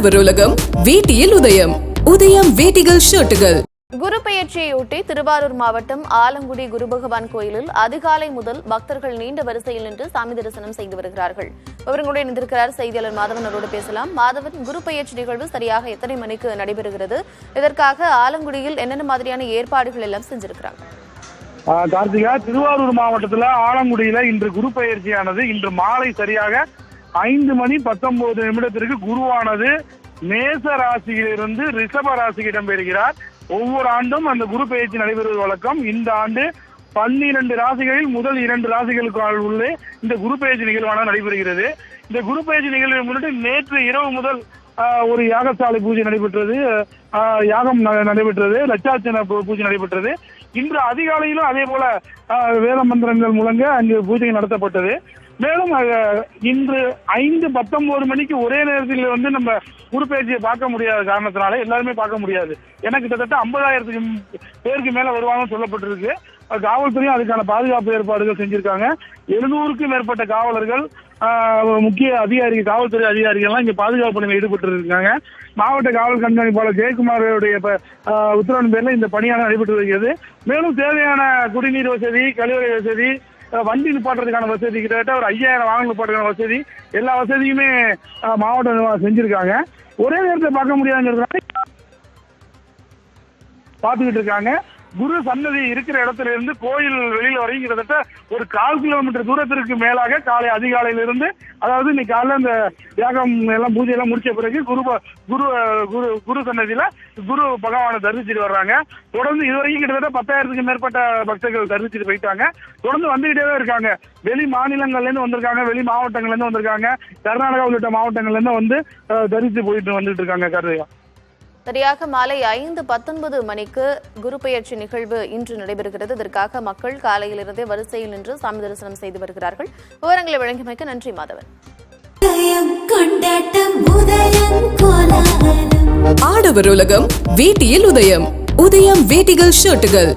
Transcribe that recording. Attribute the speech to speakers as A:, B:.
A: ஆடவர் உலகம் வேட்டியில் உதயம். உதயம் வேட்டிகள் ஷர்ட்டுகள்.
B: குரு பெயர்ச்சியையொட்டி திருவாரூர் மாவட்டம் ஆலங்குடி குரு பகவான் கோயிலில் அதிகாலை முதல் பக்தர்கள் நீண்ட வரிசையில் நின்று சாமி தரிசனம் செய்து வருகிறார்கள். விவரங்களுடன் இணைந்திருக்கிறார் செய்தியாளர் மாதவன். அவரோடு பேசலாம். மாதவன், குரு பெயர்ச்சி நிகழ்வு சரியாக எத்தனை மணிக்கு நடைபெறுகிறது? இதற்காக ஆலங்குடியில் என்னென்ன மாதிரியான ஏற்பாடுகள் எல்லாம் செஞ்சிருக்கிறாங்க?
C: கார்த்திகா, திருவாரூர் மாவட்டத்தில் ஆலங்குடியில இன்று குரு பெயர்ச்சியானது இன்று மாலை சரியாக 5:19 குருவானது மேச ராசியிலிருந்து ரிஷப ராசிக்கு இடம்பெறுகிறார். ஒவ்வொரு ஆண்டும் அந்த குரு பெயர்ச்சி நடைபெறுவது வழக்கம். இந்த ஆண்டு 12 ராசிகளில் முதல் 2 ராசிகளுக்கு உள்ளே இந்த குரு பெயர்ச்சி நிகழ்வானது நடைபெறுகிறது. இந்த குரு பெயர்ச்சி நிகழ்வை முன்னிட்டு நேற்று இரவு முதல் ஒரு யாகசாலை பூஜை நடைபெற்றது, யாகம் நடைபெற்றது, லட்சார்ச்சனை பூஜை நடைபெற்றது. இன்று அதிகாலையிலும் அதே போல வேத மந்திரங்கள் முழங்க அங்கு பூஜை நடத்தப்பட்டது. மேலும் இன்று 5:19 ஒரே நேரத்தில் நம்ம குரு பெயர்ச்சியை பார்க்க முடியாத காரணத்தினால எல்லாருமே பார்க்க முடியாது. ஏன்னா கிட்டத்தட்ட 50,000 பேருக்கு மேல வருவாங்கன்னு சொல்லப்பட்டிருக்கு. காவல்துறையும் அதுக்கான பாதுகாப்பு ஏற்பாடுகள் செஞ்சிருக்காங்க. 700க்கும் மேற்பட்ட காவலர்கள், முக்கிய அதிகாரிகள், காவல்துறை அதிகாரிகள்லாம் இங்க பாதுகாப்பு பணியில் ஈடுபட்டு இருக்காங்க. மாவட்ட காவல் கண்காணிப்பாளர் ஜெயக்குமாரோடைய உத்தரவின் பேர்ல இந்த பணியாக நடைபெற்று வருகிறது. மேலும் தேவையான குடிநீர் வசதி, கழிவறை வசதி, வண்டி நிப்பாட்டுறதுக்கான வசதி, கிட்டத்தட்ட ஒரு 5000 வாகனம் நிப்பாட்டுறதுக்கான வசதி, எல்லா வசதியுமே மாவட்ட நிர்வாகம் செஞ்சிருக்காங்க. ஒரே நேரத்தை பார்க்க முடியாதுங்கிறதுனால பார்த்துக்கிட்டு இருக்காங்க. குரு சன்னதி இருக்கிற இடத்துல இருந்து கோயில் வெளியில வரைக்கும் கிட்டத்தட்ட ஒரு 1/4 கிலோமீட்டர் தூரத்திற்கு மேலாக காலை அதிகாலையிலிருந்து, அதாவது இன்னைக்கு காலைல இந்த யாகம் எல்லாம் பூஜை எல்லாம் முடிச்ச பிறகு குரு சன்னதியில குரு பகவானை தரிசிச்சுட்டு வர்றாங்க. தொடர்ந்து இதுவரைக்கும் கிட்டத்தட்ட 10,000க்கும் மேற்பட்ட பக்தர்கள் தரிசிச்சுட்டு போயிட்டாங்க. தொடர்ந்து வந்துகிட்டே தான் இருக்காங்க. வெளி மாநிலங்கள்ல இருந்து வந்திருக்காங்க, வெளி மாவட்டங்கள்ல இருந்து வந்திருக்காங்க, கர்நாடகா உள்ளிட்ட மாவட்டங்கள்ல இருந்து வந்து தரிசித்து வந்துட்டு இருக்காங்க. கருதையா
B: சரியாக மாலை 5:19 குரு பெயர்ச்சி நிகழ்வு இன்று நடைபெறுகிறது. இதற்காக மக்கள் காலையிலிருந்தே வரிசையில் நின்று சாமி தரிசனம் செய்து வருகிறார்கள். விவரங்களை வழங்கியமைக்கு நன்றி மாதவன்.
A: ஆடவர் உலகம் வேட்டியில் உதயம். உதயம் வேட்டிகள் ஷர்ட்டுகள்.